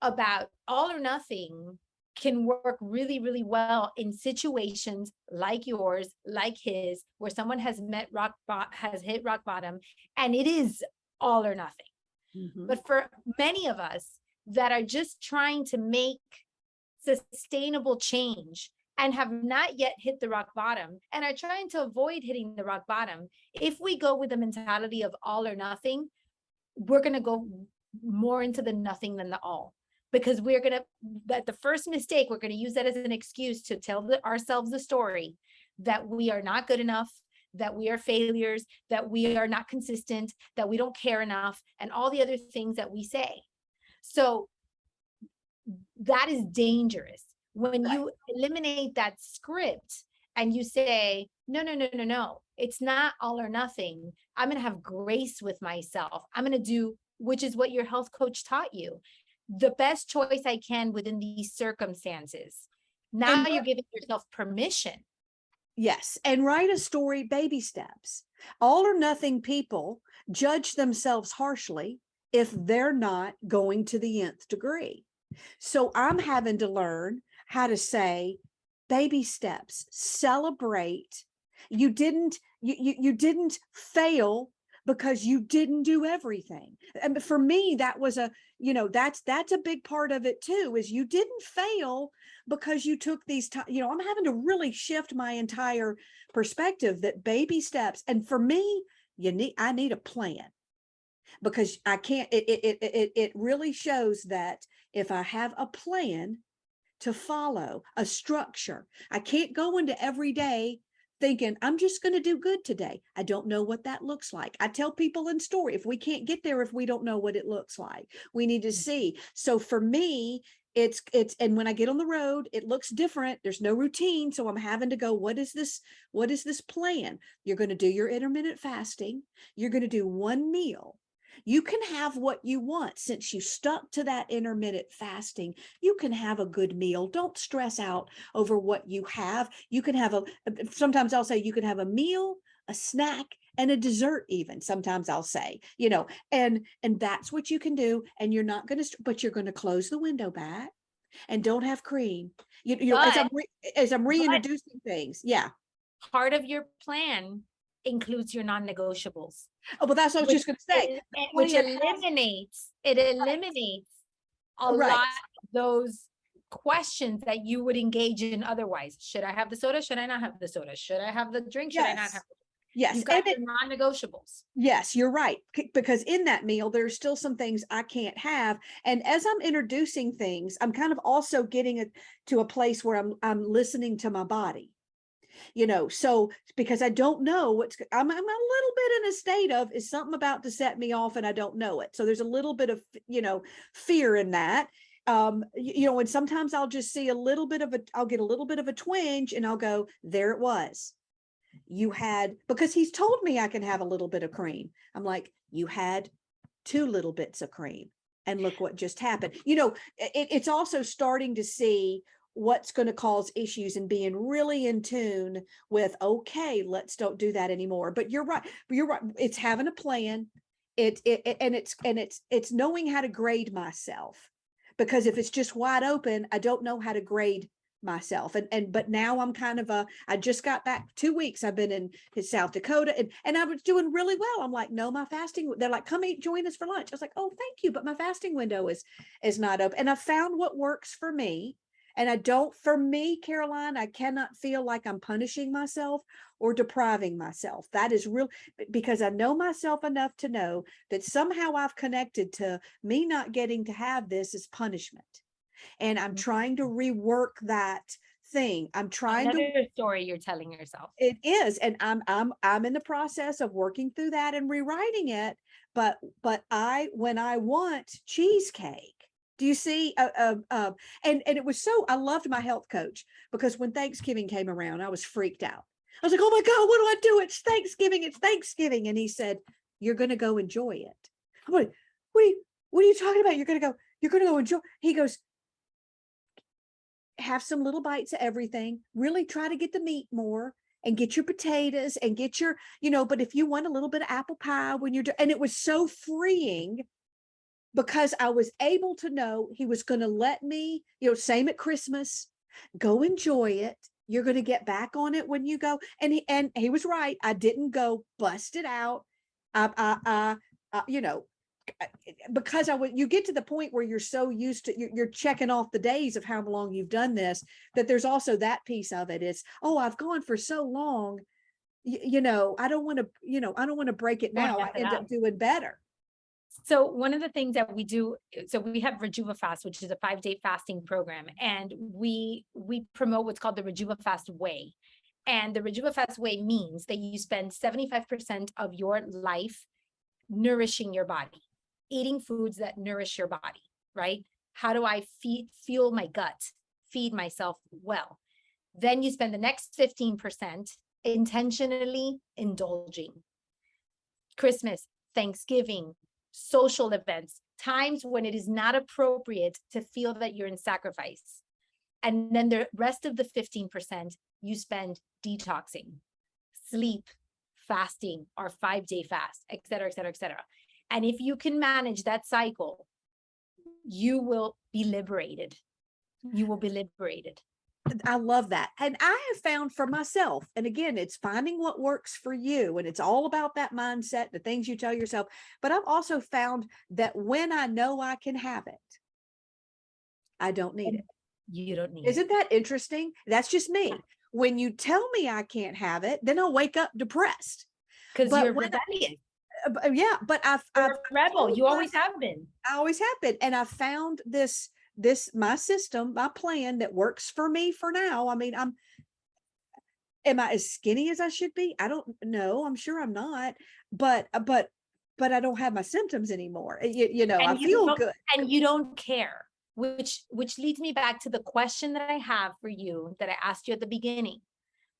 about all or nothing can work really, really well in situations like yours, like his, where someone has hit rock bottom, and it is all or nothing. But for many of us that are just trying to make sustainable change and have not yet hit the rock bottom and are trying to avoid hitting the rock bottom, if we go with the mentality of all or nothing, we're going to go more into the nothing than the all, because we're going to, that the first mistake, we're going to use that as an excuse to tell ourselves the story that we are not good enough, that we are failures, that we are not consistent, that we don't care enough, and all the other things that we say. So that is dangerous. When you eliminate that script and you say, no, no, no, no, no, it's not all or nothing. I'm going to have grace with myself. I'm going to do, which is what your health coach taught you, the best choice I can within these circumstances. Now you're giving yourself permission. Yes. And write a story, baby steps. All or nothing people judge themselves harshly if they're not going to the nth degree. So I'm having to learn how to say baby steps, celebrate. You didn't fail because you didn't do everything. And for me, that was that's a big part of it too, is you didn't fail because you took these time. I'm having to really shift my entire perspective that baby steps. And for me, I need a plan, because I can't, it really shows that if I have a plan to follow, a structure, I can't go into every day thinking I'm just going to do good today. I don't know what that looks like. I tell people in story, if we can't get there, if we don't know what it looks like, we need to see. So for me, it's, and when I get on the road, it looks different. There's no routine. So I'm having to go, what is this plan? You're going to do your intermittent fasting. You're going to do one meal. You can have what you want. Since you stuck to that intermittent fasting, you can have a good meal. Don't stress out over what you have. You can have sometimes I'll say you can have a meal, a snack, and a dessert even. Sometimes I'll say, and that's what you can do. And you're not going to, but you're going to close the window back and don't have cream. As I'm reintroducing things. Yeah. Part of your plan includes your non-negotiables. Oh, well, that's what I was just going to say. Which eliminates a lot of those questions that you would engage in otherwise. Should I have the soda? Should I not have the soda? Should I have the drink? Should I not have the drink? Yes. You've got your non-negotiables. Yes, you're right. Because in that meal, there's still some things I can't have. And as I'm introducing things, I'm kind of also getting to a place where I'm listening to my body. So because I don't know I'm a little bit in a state of, is something about to set me off and I don't know it. So there's a little bit of, fear in that. And sometimes I'll just see I'll get a little bit of a twinge and I'll go, there it was. Because he's told me I can have a little bit of cream. I'm like, you had 2 little bits of cream and look what just happened. It's also starting to see what's going to cause issues and being really in tune with, okay, let's don't do that anymore. But you're right. It's having a plan. It's knowing how to grade myself, because if it's just wide open, I don't know how to grade myself. But now I'm kind of I just got back 2 weeks. I've been in South Dakota and I was doing really well. I'm like, no, my fasting, they're like, come join us for lunch. I was like, oh, thank you. But my fasting window is not open. And I found what works for me. And for me, Caroline, I cannot feel like I'm punishing myself or depriving myself. That is real, because I know myself enough to know that somehow I've connected to me not getting to have this as punishment. And I'm trying to rework that thing. I'm trying Another story you're telling yourself. It is. And I'm in the process of working through that and rewriting it. But when I want cheesecake, do you see? And it was I loved my health coach, because when Thanksgiving came around, I was freaked out. I was like, oh my God, what do I do? It's Thanksgiving. And he said, you're going to go enjoy it. I'm like, what are you talking about? You're going to go enjoy. He goes, have some little bites of everything, really try to get the meat more and get your potatoes and get your, but if you want a little bit of apple pie when you're and it was so freeing, because I was able to know he was going to let me, same at Christmas, go enjoy it. You're going to get back on it when you go. And he was right. I didn't go bust it out. I because you get to the point where you're so used to, you're checking off the days of how long you've done this, that there's also that piece of it. It's, oh, I've gone for so long, I don't want to, I don't want to break it now. I end up doing better. So one of the things that we do, so we have Rejuva Fast, which is a 5-day fasting program, and we promote what's called the Rejuva Fast Way. And the Rejuva Fast Way means that you spend 75% of your life nourishing your body, eating foods that nourish your body, right? How do I fuel my gut, feed myself well? Then you spend the next 15% intentionally indulging. Christmas, Thanksgiving, social events, times when it is not appropriate to feel that you're in sacrifice. And then the rest of the 15% you spend detoxing, sleep, fasting, or 5-day fast, et cetera, et cetera, et cetera. And if you can manage that cycle, you will be liberated. You will be liberated. I love that. And I have found for myself, and again, it's finding what works for you. And it's all about that mindset, the things you tell yourself. But I've also found that when I know I can have it, I don't need it. You don't need Isn't that interesting? That's just me. When you tell me I can't have it, then I'll wake up depressed. Because you're rebellious. Yeah, but I've a rebel. You always have been. I always have been. And I found this my system, my plan that works for me for now. I mean, am I as skinny as I should be? I don't know. I'm sure I'm not, but I don't have my symptoms anymore. I feel good. And you don't care, which leads me back to the question that I have for you that I asked you at the beginning,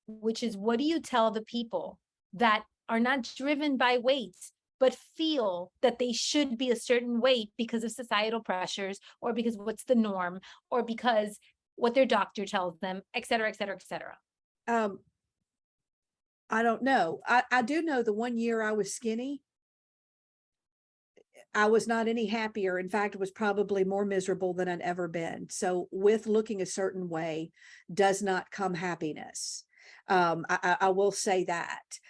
which is, what do you tell the people that are not driven by weight, but feel that they should be a certain weight because of societal pressures, or because what's the norm, or because what their doctor tells them, et cetera, et cetera, et cetera? I don't know. I do know the one year I was skinny, I was not any happier. In fact, it was probably more miserable than I'd ever been. So with looking a certain way does not come happiness. I will say that.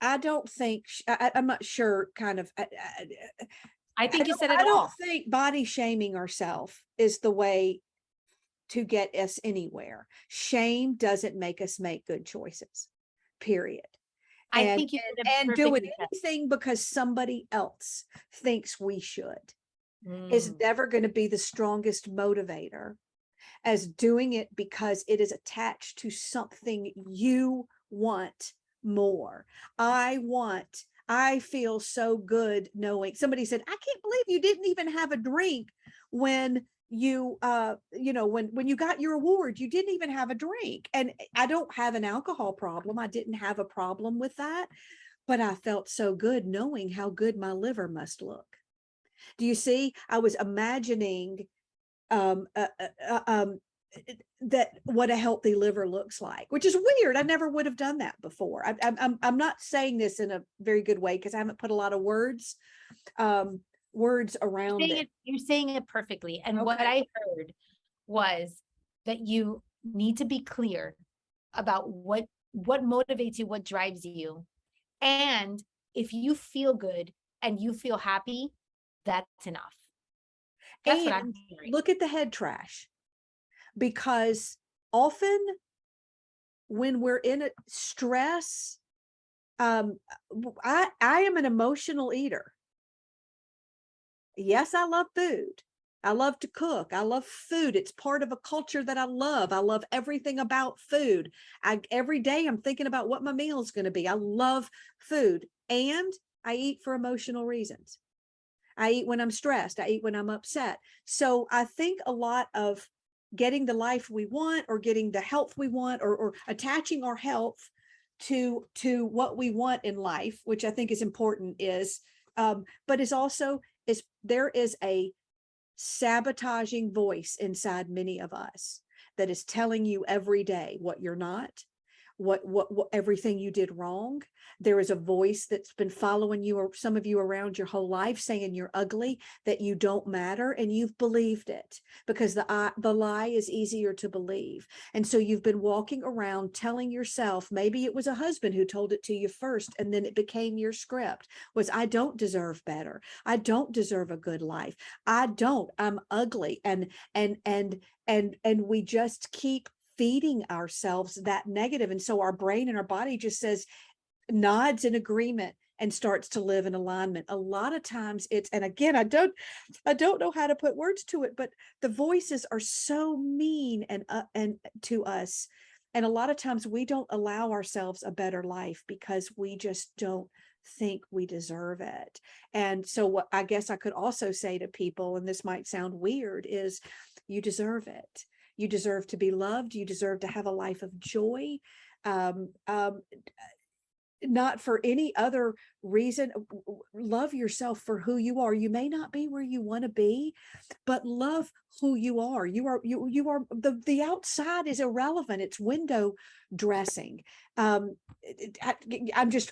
I don't think, I'm not sure, kind of. I think you said it all. I don't think body shaming ourselves is the way to get us anywhere. Shame doesn't make us make good choices, period. I think you and doing anything because somebody else thinks we should is never going to be the strongest motivator as doing it because it is attached to something you want more. I feel so good knowing. Somebody said, I can't believe you didn't even have a drink when you when you got your award. You didn't even have a drink. And I don't have an alcohol problem. I didn't have a problem with that, but I felt so good knowing how good my liver must look. Do you see? I was imagining that what a healthy liver looks like, which is weird. I never would have done that before. I'm not saying this in a very good way because I haven't put a lot of words around it. You're saying it perfectly. And what I heard was that you need to be clear about what motivates you, what drives you. And if you feel good and you feel happy, that's enough. That's what I'm hearing. Look at the head trash. Because often when we're in a stress, I am an emotional eater. Yes, I love food. I love to cook. I love food. It's part of a culture that I love. I love everything about food. Every day I'm thinking about what my meal is going to be. I love food, and I eat for emotional reasons. I eat when I'm stressed. I eat when I'm upset. So I think a lot of getting the life we want, or getting the health we want, or attaching our health to what we want in life, which I think is important, but is also there is a sabotaging voice inside many of us that is telling you every day what you're not, what everything you did wrong. There is a voice that's been following you, or some of you around your whole life, saying you're ugly, that you don't matter, and you've believed it because the lie is easier to believe. And so you've been walking around telling yourself, maybe it was a husband who told it to you first, and then it became your script, was I don't deserve better. I don't deserve a good life. I'm ugly. And we just keep feeding ourselves that negative. And so our brain and our body just says, nods in agreement and starts to live in alignment. A lot of times it's, and again, I don't know how to put words to it, but the voices are so mean and to us. And a lot of times we don't allow ourselves a better life because we just don't think we deserve it. And so what I guess I could also say to people, and this might sound weird, is you deserve it. You deserve to be loved. You deserve to have a life of joy. Not for any other reason. Love yourself for who you are. You may not be where you want to be, but love who you are. You are the outside is irrelevant. It's window dressing. I'm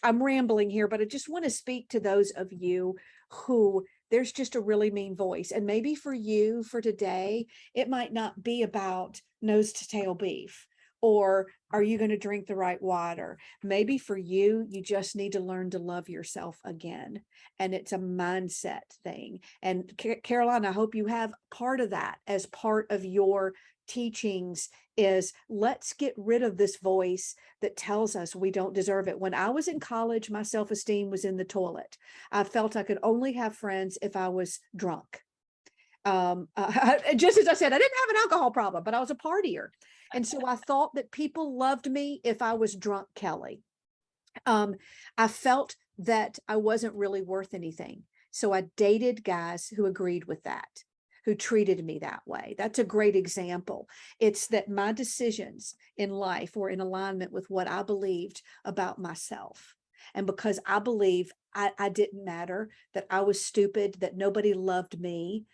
rambling here, but I just want to speak to those of you who there's just a really mean voice. And maybe for you, for today, it might not be about nose to tail beef, or are you going to drink the right water? Maybe for you, you just need to learn to love yourself again. And it's a mindset thing. And Caroline, I hope you have part of that as part of your teachings, is let's get rid of this voice that tells us we don't deserve it. When I was in college, my self-esteem was in the toilet. I felt I could only have friends if I was drunk. Just as I said, I didn't have an alcohol problem, but I was a partier. And so I thought that people loved me if I was drunk, Kelly. I felt that I wasn't really worth anything. So I dated guys who agreed with that, who treated me that way. That's a great example. It's that my decisions in life were in alignment with what I believed about myself. And because I believe I didn't matter, that I was stupid, that nobody loved me,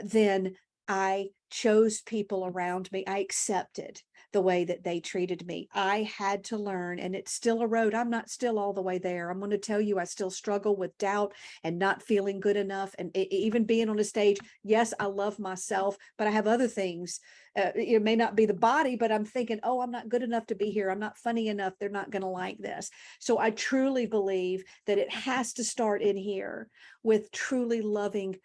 then I chose people around me. I accepted the way that they treated me. I had to learn, and it's still a road. I'm not still all the way there. I'm going to tell you, I still struggle with doubt and not feeling good enough. And even being on a stage, yes, I love myself, but I have other things. It may not be the body, but I'm thinking, oh, I'm not good enough to be here. I'm not funny enough. They're not going to like this. So I truly believe that it has to start in here with truly loving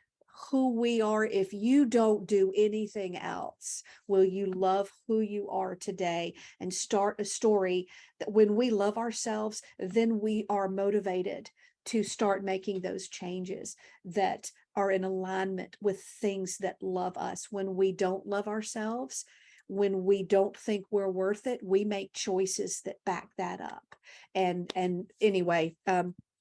who we are. If you don't do anything else, will you love who you are today and start a story that when we love ourselves, then we are motivated to start making those changes that are in alignment with things that love us. When we don't love ourselves, when we don't think we're worth it, we make choices that back that up. And anyway,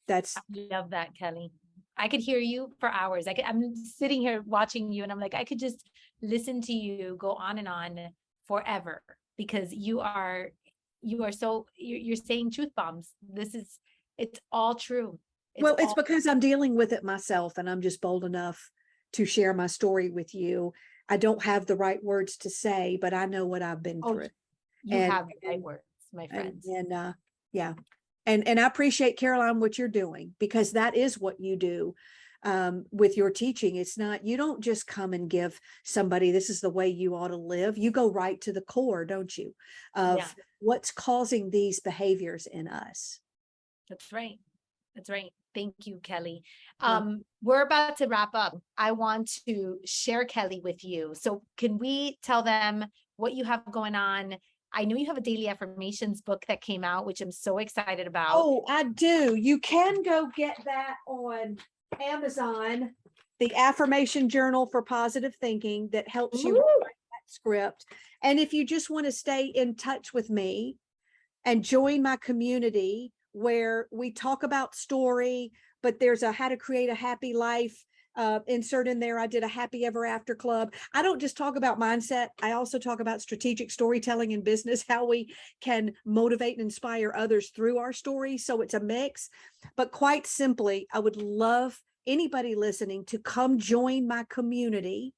that's. I love that, Kelly. I could hear you for hours. I'm sitting here watching you and I'm like, I could just listen to you go on and on forever, because you're saying truth bombs. It's all true. It's because I'm dealing with it myself, and I'm just bold enough to share my story with you. I don't have the right words to say, but I know what I've been through. You have the right words, my friends. Yeah. And I appreciate, Caroline, what you're doing, because that is what you do with your teaching. It's not, you don't just come and give somebody, this is the way you ought to live. You go right to the core, don't you, of what's causing these behaviors in us. That's right. That's right. Thank you, Kelly. We're about to wrap up. I want to share Kelly with you. So can we tell them what you have going on? I know you have a daily affirmations book that came out, which I'm so excited about. Oh, I do. You can go get that on Amazon, the affirmation journal for positive thinking that helps you write that script. And if you just want to stay in touch with me and join my community where we talk about story, but there's a how to create a happy life insert in there. I did a happy ever after club. I don't just talk about mindset. I also talk about strategic storytelling in business, how we can motivate and inspire others through our stories. So it's a mix, but quite simply, I would love anybody listening to come join my community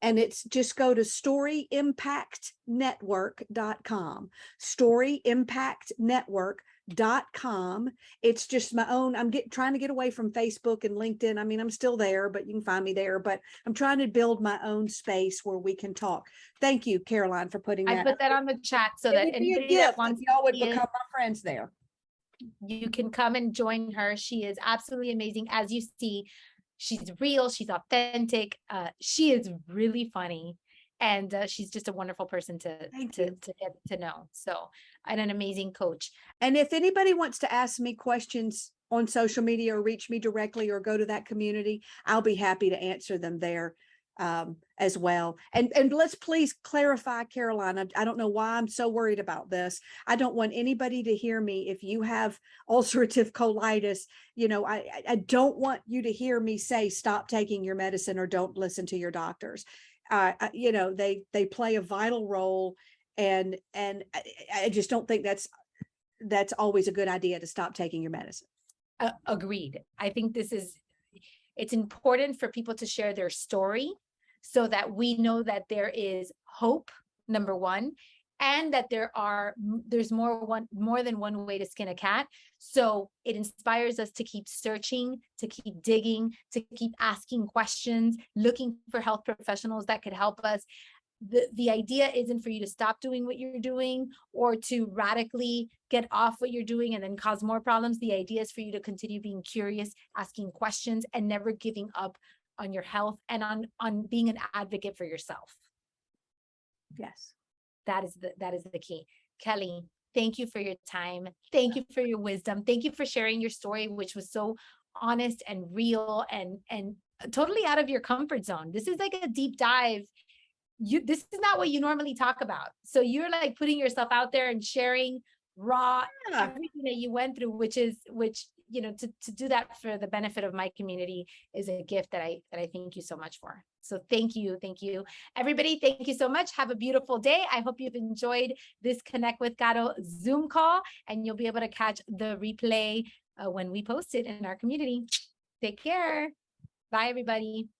And it's just go to storyimpactnetwork.com, storyimpactnetwork.com. It's just my own. I'm trying to get away from Facebook and LinkedIn. I mean, I'm still there, but you can find me there. But I'm trying to build my own space where we can talk. Thank you, Caroline, for putting I that. put that on the chat so It that would be a anybody that gift wants if y'all would to see become it, my friends there. you can come and join her. She is absolutely amazing. As you see, she's real, she's authentic. She is really funny. And she's just a wonderful person to get to know. So, and an amazing coach. And if anybody wants to ask me questions on social media or reach me directly or go to that community, I'll be happy to answer them there as well. And let's please clarify, Caroline, I don't know why I'm so worried about this. I don't want anybody to hear me. If you have ulcerative colitis, you know, I don't want you to hear me say, stop taking your medicine or don't listen to your doctors. You know, they play a vital role, and I just don't think that's always a good idea to stop taking your medicine. Agreed. I think it's important for people to share their story so that we know that there is hope, number one, and that there's more than one way to skin a cat. So it inspires us to keep searching, to keep digging, to keep asking questions, looking for health professionals that could help us. The idea isn't for you to stop doing what you're doing or to radically get off what you're doing and then cause more problems. The idea is for you to continue being curious, asking questions, and never giving up on your health and on being an advocate for yourself. Yes. That is the key. Kelly, thank you for your time. Thank you for your wisdom. Thank you for sharing your story, which was so honest and real and totally out of your comfort zone. This is like a deep dive. This is not what you normally talk about. So you're like putting yourself out there and sharing raw everything that you went through, which you know, to do that for the benefit of my community is a gift that I thank you so much for. So thank you everybody. Thank you so much. Have a beautiful day. I hope you've enjoyed this Connect with Gato Zoom call, and you'll be able to catch the replay when we post it in our community. Take care. Bye everybody.